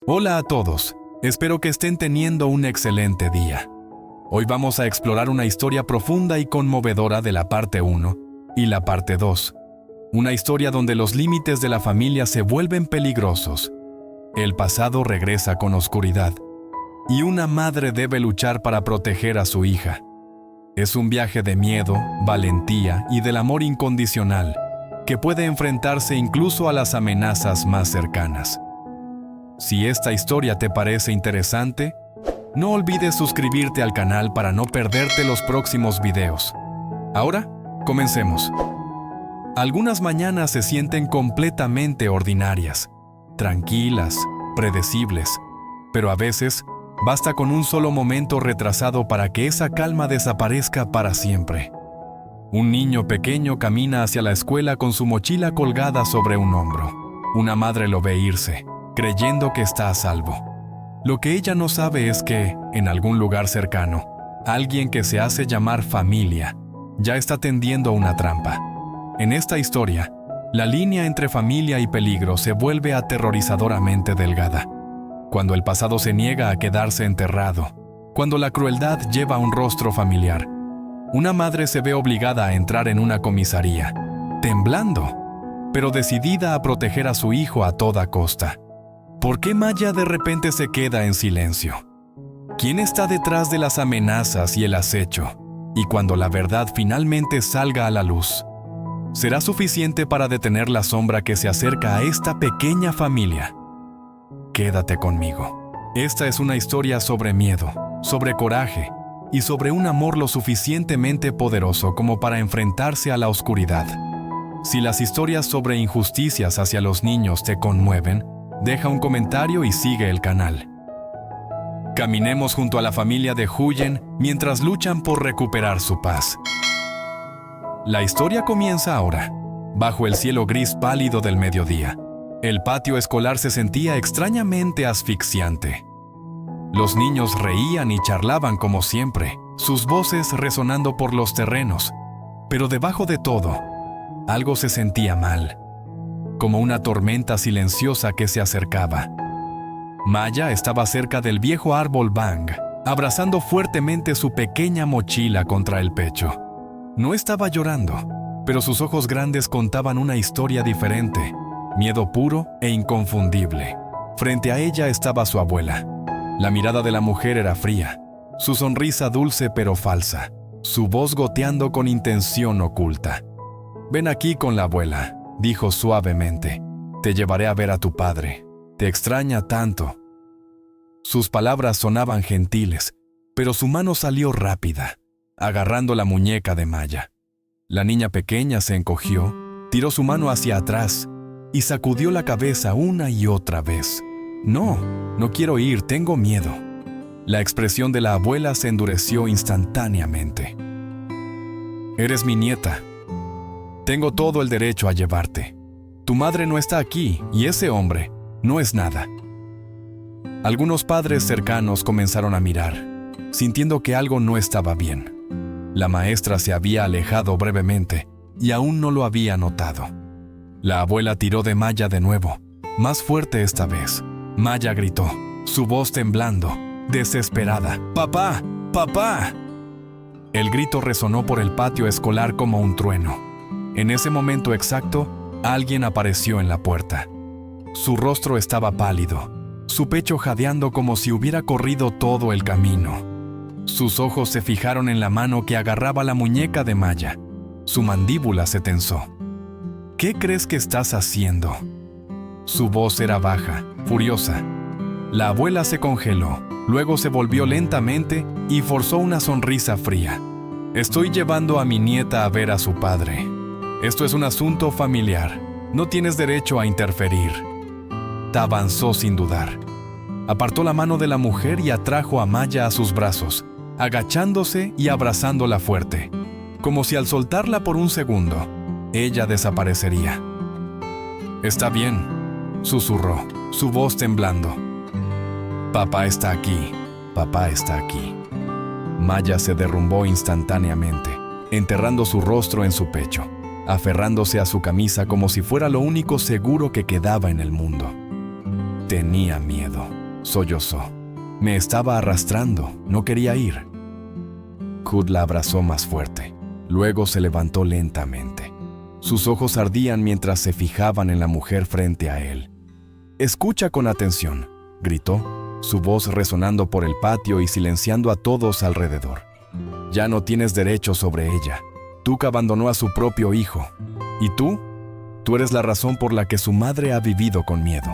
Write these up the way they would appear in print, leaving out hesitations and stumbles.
Hola a todos, espero que estén teniendo un excelente día. Hoy vamos a explorar una historia profunda y conmovedora de la parte 1 y la parte 2. Una historia donde los límites de la familia se vuelven peligrosos. El pasado regresa con oscuridad. Y una madre debe luchar para proteger a su hija. Es un viaje de miedo, valentía y del amor incondicional, que puede enfrentarse incluso a las amenazas más cercanas. Si esta historia te parece interesante, no olvides suscribirte al canal para no perderte los próximos videos. Ahora, comencemos. Algunas mañanas se sienten completamente ordinarias, tranquilas, predecibles, pero a veces basta con un solo momento retrasado para que esa calma desaparezca para siempre. Un niño pequeño camina hacia la escuela con su mochila colgada sobre un hombro. Una madre lo ve irse, creyendo que está a salvo. Lo que ella no sabe es que, en algún lugar cercano, alguien que se hace llamar familia ya está tendiendo una trampa. En esta historia, la línea entre familia y peligro se vuelve aterrorizadoramente delgada. Cuando el pasado se niega a quedarse enterrado, cuando la crueldad lleva un rostro familiar, una madre se ve obligada a entrar en una comisaría, temblando, pero decidida a proteger a su hijo a toda costa. ¿Por qué Maya de repente se queda en silencio? ¿Quién está detrás de las amenazas y el acecho? Y cuando la verdad finalmente salga a la luz, ¿será suficiente para detener la sombra que se acerca a esta pequeña familia? Quédate conmigo. Esta es una historia sobre miedo, sobre coraje y sobre un amor lo suficientemente poderoso como para enfrentarse a la oscuridad. Si las historias sobre injusticias hacia los niños te conmueven, deja un comentario y sigue el canal. Caminemos junto a la familia de Huyen mientras luchan por recuperar su paz. La historia comienza ahora, bajo el cielo gris pálido del mediodía. El patio escolar se sentía extrañamente asfixiante. Los niños reían y charlaban como siempre, sus voces resonando por los terrenos. Pero debajo de todo, algo se sentía mal, como una tormenta silenciosa que se acercaba. Maya estaba cerca del viejo árbol Bang, abrazando fuertemente su pequeña mochila contra el pecho. No estaba llorando, pero sus ojos grandes contaban una historia diferente, miedo puro e inconfundible. Frente a ella estaba su abuela. La mirada de la mujer era fría, su sonrisa dulce pero falsa, su voz goteando con intención oculta. «Ven aquí con la abuela», dijo suavemente. «Te llevaré a ver a tu padre. Te extraña tanto». Sus palabras sonaban gentiles, pero su mano salió rápida, agarrando la muñeca de Maya. La niña pequeña se encogió, tiró su mano hacia atrás y sacudió la cabeza una y otra vez. «No, no quiero ir, tengo miedo». La expresión de la abuela se endureció instantáneamente. «Eres mi nieta. Tengo todo el derecho a llevarte. Tu madre no está aquí y ese hombre no es nada». Algunos padres cercanos comenzaron a mirar, sintiendo que algo no estaba bien. La maestra se había alejado brevemente y aún no lo había notado. La abuela tiró de Maya de nuevo, más fuerte esta vez. Maya gritó, su voz temblando, desesperada. «¡Papá! ¡Papá!». El grito resonó por el patio escolar como un trueno. En ese momento exacto, alguien apareció en la puerta. Su rostro estaba pálido, su pecho jadeando como si hubiera corrido todo el camino. Sus ojos se fijaron en la mano que agarraba la muñeca de Maya. Su mandíbula se tensó. «¿Qué crees que estás haciendo?». Su voz era baja, furiosa. La abuela se congeló, luego se volvió lentamente y forzó una sonrisa fría. «Estoy llevando a mi nieta a ver a su padre. Esto es un asunto familiar. No tienes derecho a interferir». Avanzó sin dudar. Apartó la mano de la mujer y atrajo a Maya a sus brazos, agachándose y abrazándola fuerte, como si al soltarla por un segundo, ella desaparecería. «Está bien», susurró, su voz temblando. «Papá está aquí, papá está aquí». Maya se derrumbó instantáneamente, enterrando su rostro en su pecho, aferrándose a su camisa como si fuera lo único seguro que quedaba en el mundo. Tenía miedo, sollozó. Me estaba arrastrando, no quería ir. Hood la abrazó más fuerte. Luego se levantó lentamente. Sus ojos ardían mientras se fijaban en la mujer frente a él. «Escucha con atención», gritó, su voz resonando por el patio y silenciando a todos alrededor. «Ya no tienes derecho sobre ella. Tuk abandonó a su propio hijo. ¿Y tú? Tú eres la razón por la que su madre ha vivido con miedo».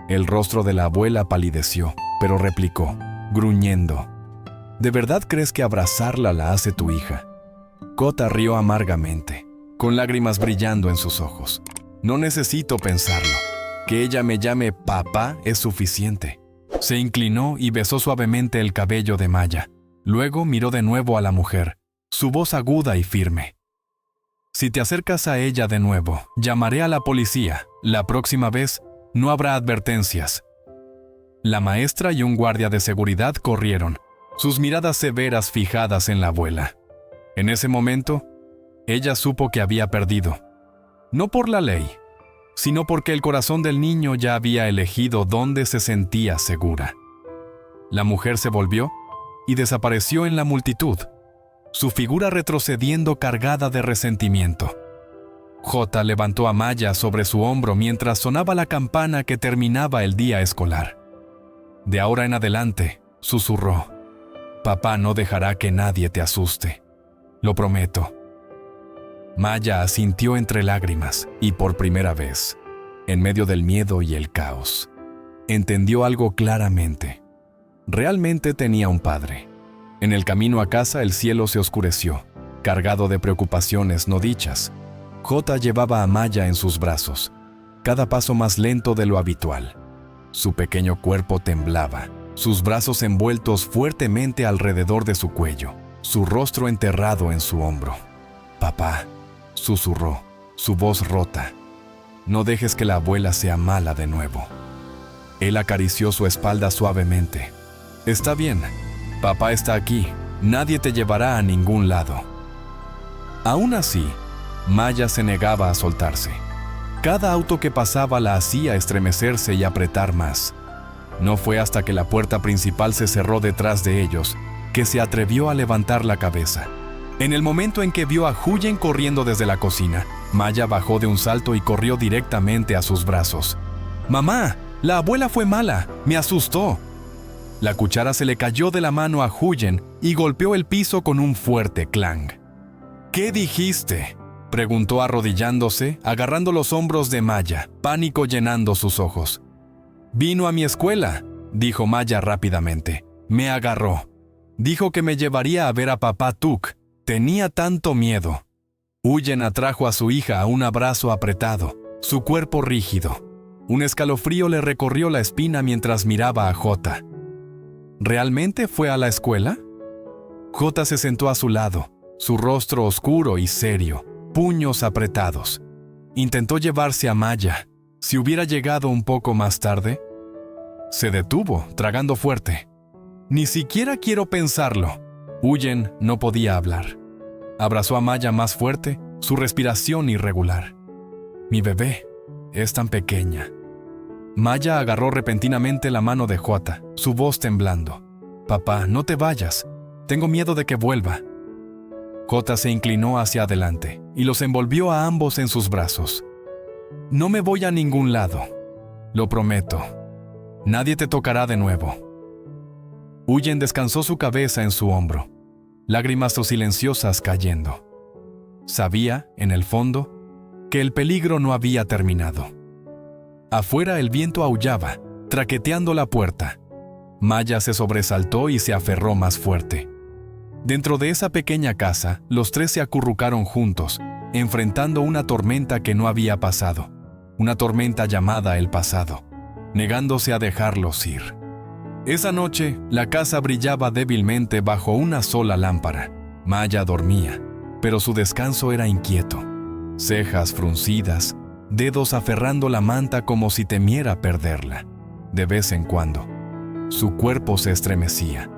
El rostro de la abuela palideció, pero replicó, gruñendo, «¿De verdad crees que abrazarla la hace tu hija?» Kota rió amargamente, con lágrimas brillando en sus ojos. «No necesito pensarlo. Que ella me llame papá es suficiente». Se inclinó y besó suavemente el cabello de Maya. Luego miró de nuevo a la mujer, su voz aguda y firme. «Si te acercas a ella de nuevo, llamaré a la policía. La próxima vez no habrá advertencias». La maestra y un guardia de seguridad corrieron, sus miradas severas fijadas en la abuela. En ese momento, ella supo que había perdido. No por la ley, sino porque el corazón del niño ya había elegido dónde se sentía segura. La mujer se volvió y desapareció en la multitud, su figura retrocediendo cargada de resentimiento. Jota levantó a Maya sobre su hombro mientras sonaba la campana que terminaba el día escolar. «De ahora en adelante», susurró, «papá no dejará que nadie te asuste. Lo prometo». Maya asintió entre lágrimas y por primera vez, en medio del miedo y el caos, entendió algo claramente. Realmente tenía un padre. En el camino a casa el cielo se oscureció, cargado de preocupaciones no dichas. Jota llevaba a Maya en sus brazos, cada paso más lento de lo habitual. Su pequeño cuerpo temblaba, sus brazos envueltos fuertemente alrededor de su cuello, su rostro enterrado en su hombro. «Papá», susurró, su voz rota, «no dejes que la abuela sea mala de nuevo». Él acarició su espalda suavemente. «Está bien, papá está aquí, nadie te llevará a ningún lado». Aún así, Maya se negaba a soltarse. Cada auto que pasaba la hacía estremecerse y apretar más. No fue hasta que la puerta principal se cerró detrás de ellos que se atrevió a levantar la cabeza. En el momento en que vio a Huyen corriendo desde la cocina, Maya bajó de un salto y corrió directamente a sus brazos. «Mamá, la abuela fue mala, me asustó». La cuchara se le cayó de la mano a Huyen y golpeó el piso con un fuerte clang. «¿Qué dijiste?», preguntó arrodillándose, agarrando los hombros de Maya, pánico llenando sus ojos. «Vino a mi escuela», dijo Maya rápidamente. «Me agarró. Dijo que me llevaría a ver a papá Tuk. Tenía tanto miedo». Huyen atrajo a su hija a un abrazo apretado, su cuerpo rígido. Un escalofrío le recorrió la espina mientras miraba a Jota. ¿Realmente fue a la escuela? Jota se sentó a su lado, su rostro oscuro y serio, puños apretados. Intentó llevarse a Maya. Si hubiera llegado un poco más tarde. Se detuvo, tragando fuerte. «Ni siquiera quiero pensarlo». Huyen no podía hablar. Abrazó a Maya más fuerte, su respiración irregular. «Mi bebé, es tan pequeña». Maya agarró repentinamente la mano de Jota, su voz temblando. «Papá, no te vayas. Tengo miedo de que vuelva». Jota se inclinó hacia adelante y los envolvió a ambos en sus brazos. «No me voy a ningún lado. Lo prometo. Nadie te tocará de nuevo». Huyen descansó su cabeza en su hombro, lágrimas silenciosas cayendo. Sabía, en el fondo, que el peligro no había terminado. Afuera el viento aullaba, traqueteando la puerta. Maya se sobresaltó y se aferró más fuerte. Dentro de esa pequeña casa, los tres se acurrucaron juntos, enfrentando una tormenta que no había pasado, una tormenta llamada el pasado, negándose a dejarlos ir. Esa noche, la casa brillaba débilmente bajo una sola lámpara. Maya dormía, pero su descanso era inquieto. Cejas fruncidas, dedos aferrando la manta como si temiera perderla. De vez en cuando, su cuerpo se estremecía,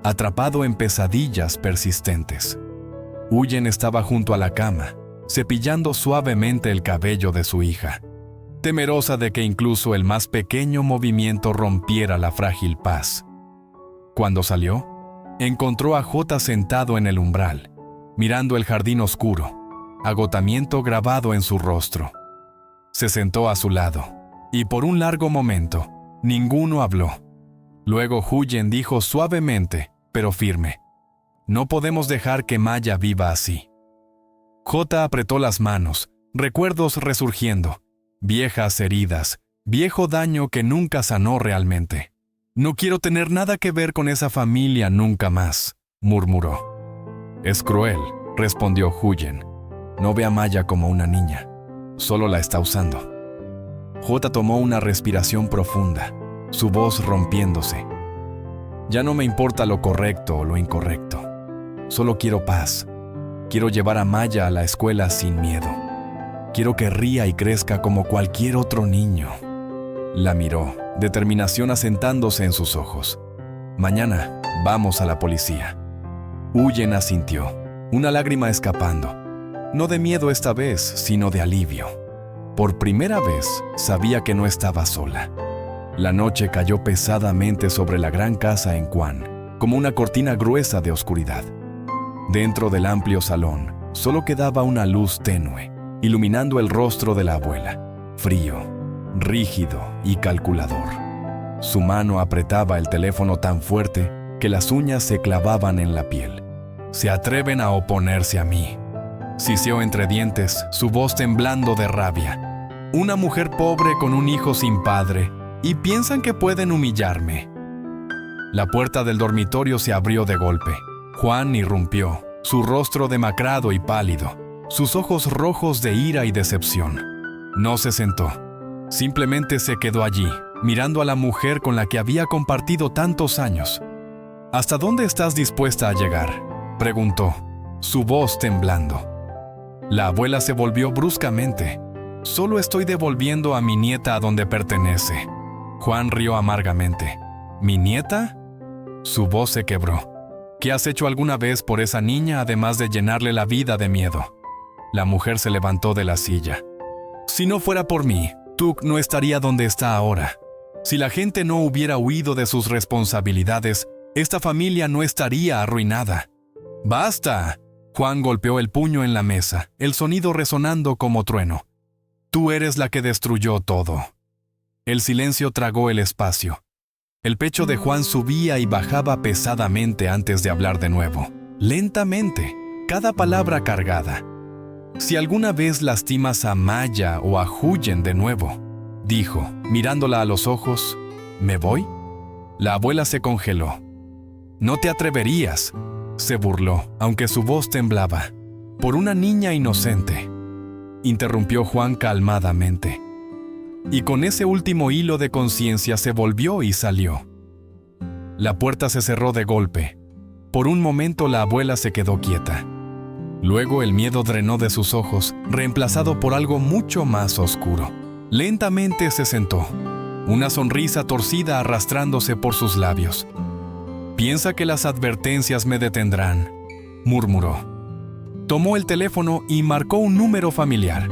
atrapado en pesadillas persistentes. Huyen estaba junto a la cama, cepillando suavemente el cabello de su hija. temerosa de que incluso el más pequeño movimiento rompiera la frágil paz. Cuando salió, encontró a J sentado en el umbral, mirando el jardín oscuro, agotamiento grabado en su rostro. Se sentó a su lado, y por un largo momento, ninguno habló. Luego Huyen dijo suavemente, pero firme: «No podemos dejar que Maya viva así». J apretó las manos, recuerdos resurgiendo, viejas heridas, viejo daño que nunca sanó realmente. «No quiero tener nada que ver con esa familia nunca más», murmuró. «Es cruel», respondió Huyen. «No ve a Maya como una niña, solo la está usando». J tomó una respiración profunda, su voz rompiéndose. «Ya no me importa lo correcto o lo incorrecto. Solo quiero paz. Quiero llevar a Maya a la escuela sin miedo. Quiero que ría y crezca como cualquier otro niño». La miró, determinación asentándose en sus ojos. «Mañana vamos a la policía». Huyen asintió, una lágrima escapando. No de miedo esta vez, sino de alivio. Por primera vez sabía que no estaba sola. La noche cayó pesadamente sobre la gran casa en Quan, como una cortina gruesa de oscuridad. Dentro del amplio salón, solo quedaba una luz tenue, iluminando el rostro de la abuela, frío, rígido y calculador. Su mano apretaba el teléfono tan fuerte que las uñas se clavaban en la piel. «Se atreven a oponerse a mí», siseó entre dientes, su voz temblando de rabia. «Una mujer pobre con un hijo sin padre, y piensan que pueden humillarme». La puerta del dormitorio se abrió de golpe. Juan irrumpió, su rostro demacrado y pálido, sus ojos rojos de ira y decepción. No se sentó. Simplemente se quedó allí, mirando a la mujer con la que había compartido tantos años. «¿Hasta dónde estás dispuesta a llegar?», preguntó, su voz temblando. La abuela se volvió bruscamente. «Solo estoy devolviendo a mi nieta a donde pertenece». Juan rió amargamente. «¿Mi nieta?». Su voz se quebró. «¿Qué has hecho alguna vez por esa niña además de llenarle la vida de miedo?». La mujer se levantó de la silla. «Si no fuera por mí, Tuk no estaría donde está ahora. Si la gente no hubiera huido de sus responsabilidades, esta familia no estaría arruinada». «¡Basta!». Juan golpeó el puño en la mesa, el sonido resonando como trueno. «Tú eres la que destruyó todo». El silencio tragó el espacio. El pecho de Juan subía y bajaba pesadamente antes de hablar de nuevo, lentamente, cada palabra cargada. «Si alguna vez lastimas a Maya o a Huyen de nuevo», dijo, mirándola a los ojos, «¿me voy?». La abuela se congeló. «No te atreverías», se burló, aunque su voz temblaba. «Por una niña inocente», interrumpió Juan calmadamente. Y con ese último hilo de conciencia se volvió y salió. La puerta se cerró de golpe. Por un momento la abuela se quedó quieta. Luego el miedo drenó de sus ojos, reemplazado por algo mucho más oscuro. Lentamente se sentó, una sonrisa torcida arrastrándose por sus labios. «Piensa que las advertencias me detendrán», murmuró. Tomó el teléfono y marcó un número familiar.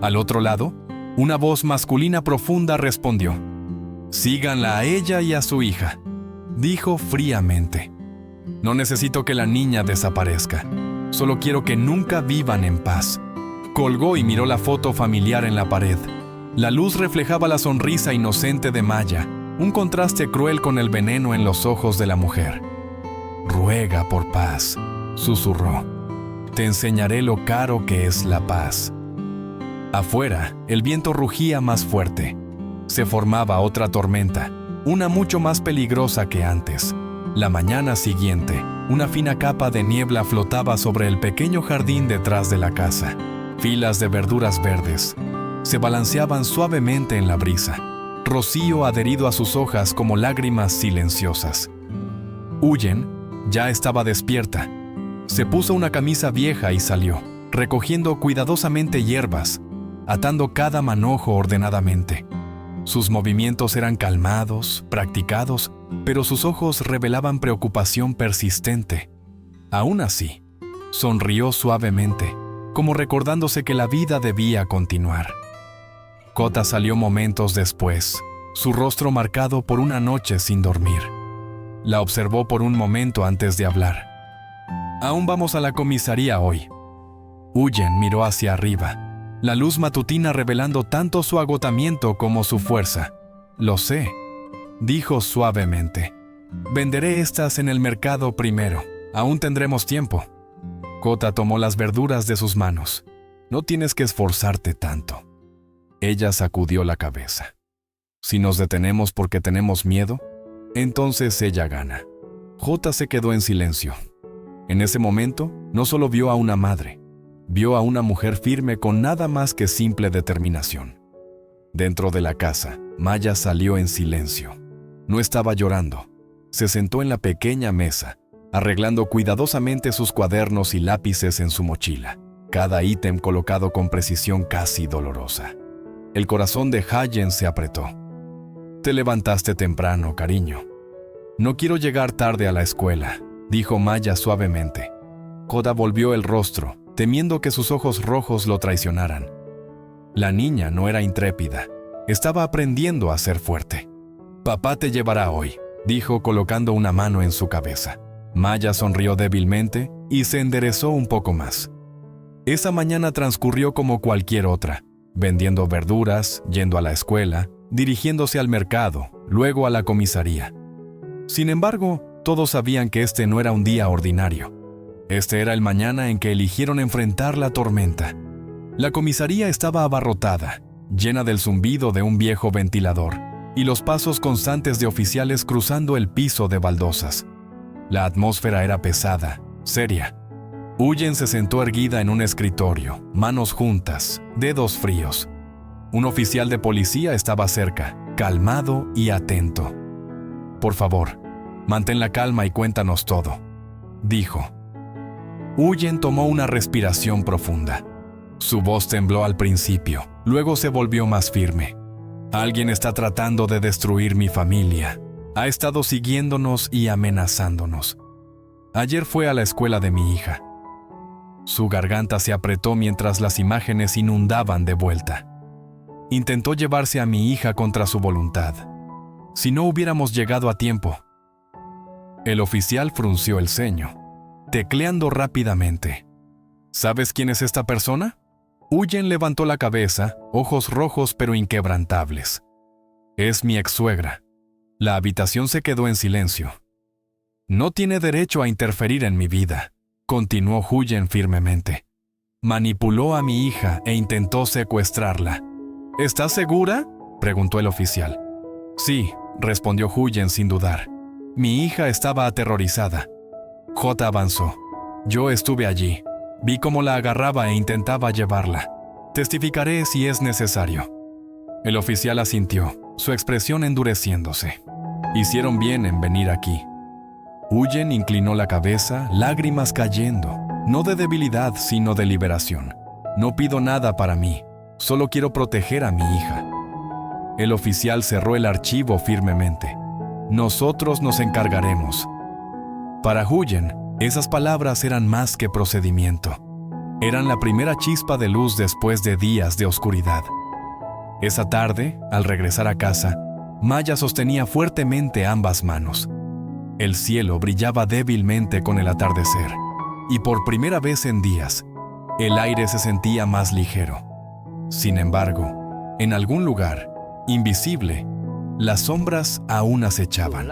Al otro lado, una voz masculina profunda respondió. «Síganla a ella y a su hija», dijo fríamente. «No necesito que la niña desaparezca. Solo quiero que nunca vivan en paz». Colgó y miró la foto familiar en la pared. La luz reflejaba la sonrisa inocente de Maya, un contraste cruel con el veneno en los ojos de la mujer. «Ruega por paz», susurró. «Te enseñaré lo caro que es la paz». Afuera, el viento rugía más fuerte. Se formaba otra tormenta, una mucho más peligrosa que antes. La mañana siguiente, una fina capa de niebla flotaba sobre el pequeño jardín detrás de la casa. Filas de verduras verdes se balanceaban suavemente en la brisa, rocío adherido a sus hojas como lágrimas silenciosas. Huyen ya estaba despierta. Se puso una camisa vieja y salió, recogiendo cuidadosamente hierbas, atando cada manojo ordenadamente. Sus movimientos eran calmados, practicados, pero sus ojos revelaban preocupación persistente. Aún así, sonrió suavemente, como recordándose que la vida debía continuar. Kota salió momentos después, su rostro marcado por una noche sin dormir. La observó por un momento antes de hablar. «Aún vamos a la comisaría hoy». Huyen miró hacia arriba, la luz matutina revelando tanto su agotamiento como su fuerza. «Lo sé», dijo suavemente. «Venderé estas en el mercado primero. Aún tendremos tiempo». Kota tomó las verduras de sus manos. «No tienes que esforzarte tanto». Ella sacudió la cabeza. «Si nos detenemos porque tenemos miedo, entonces ella gana». Jota se quedó en silencio. En ese momento, no solo vio a una madre, vio a una mujer firme con nada más que simple determinación. Dentro de la casa, Maya salió en silencio. No estaba llorando. Se sentó en la pequeña mesa, arreglando cuidadosamente sus cuadernos y lápices en su mochila, cada ítem colocado con precisión casi dolorosa. El corazón de Hayen se apretó. «Te levantaste temprano, cariño». «No quiero llegar tarde a la escuela», dijo Maya suavemente. Kota volvió el rostro, temiendo que sus ojos rojos lo traicionaran. La niña no era intrépida, estaba aprendiendo a ser fuerte. «Papá te llevará hoy», dijo colocando una mano en su cabeza. Maya sonrió débilmente y se enderezó un poco más. Esa mañana transcurrió como cualquier otra, vendiendo verduras, yendo a la escuela, dirigiéndose al mercado, luego a la comisaría. Sin embargo, todos sabían que este no era un día ordinario. Este era el mañana en que eligieron enfrentar la tormenta. La comisaría estaba abarrotada, llena del zumbido de un viejo ventilador y los pasos constantes de oficiales cruzando el piso de baldosas. La atmósfera era pesada, seria. Huyen se sentó erguida en un escritorio, manos juntas, dedos fríos. Un oficial de policía estaba cerca, calmado y atento. «Por favor, mantén la calma y cuéntanos todo», dijo. Huyen tomó una respiración profunda. Su voz tembló al principio, luego se volvió más firme. «Alguien está tratando de destruir mi familia. Ha estado siguiéndonos y amenazándonos. Ayer fue a la escuela de mi hija». Su garganta se apretó mientras las imágenes inundaban de vuelta. «Intentó llevarse a mi hija contra su voluntad. Si no hubiéramos llegado a tiempo». El oficial frunció el ceño, tecleando rápidamente. «¿Sabes quién es esta persona?» Huyen levantó la cabeza, ojos rojos pero inquebrantables. «Es mi ex-suegra». La habitación se quedó en silencio. «No tiene derecho a interferir en mi vida», continuó Huyen firmemente. «Manipuló a mi hija e intentó secuestrarla». «¿Estás segura?», preguntó el oficial. «Sí», respondió Huyen sin dudar. «Mi hija estaba aterrorizada». J avanzó. «Yo estuve allí. Vi cómo la agarraba e intentaba llevarla. Testificaré si es necesario». El oficial asintió, su expresión endureciéndose. «Hicieron bien en venir aquí». Huyen inclinó la cabeza, lágrimas cayendo, no de debilidad sino de liberación. «No pido nada para mí, solo quiero proteger a mi hija». El oficial cerró el archivo firmemente. «Nosotros nos encargaremos». Para Huyen, esas palabras eran más que procedimiento. Eran la primera chispa de luz después de días de oscuridad. Esa tarde, al regresar a casa, Maya sostenía fuertemente ambas manos. El cielo brillaba débilmente con el atardecer, y por primera vez en días, el aire se sentía más ligero. Sin embargo, en algún lugar, invisible, las sombras aún acechaban.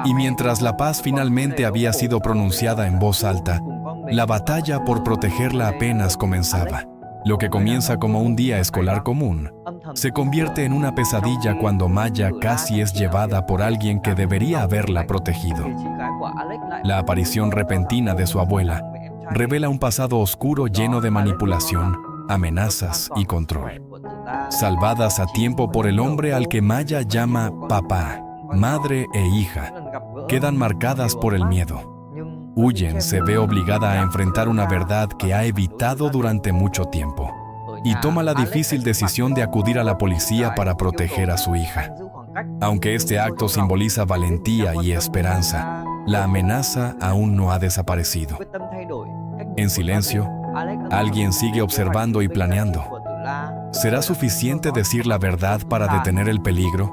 Y mientras la paz finalmente había sido pronunciada en voz alta, la batalla por protegerla apenas comenzaba. Lo que comienza como un día escolar común, se convierte en una pesadilla cuando Maya casi es llevada por alguien que debería haberla protegido. La aparición repentina de su abuela revela un pasado oscuro lleno de manipulación, amenazas y control. Salvadas a tiempo por el hombre al que Maya llama papá, madre e hija, quedan marcadas por el miedo. Huyen se ve obligada a enfrentar una verdad que ha evitado durante mucho tiempo y toma la difícil decisión de acudir a la policía para proteger a su hija. Aunque este acto simboliza valentía y esperanza, la amenaza aún no ha desaparecido. En silencio, alguien sigue observando y planeando. ¿Será suficiente decir la verdad para detener el peligro?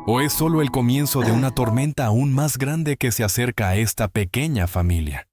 ¿O es solo el comienzo de una tormenta aún más grande que se acerca a esta pequeña familia?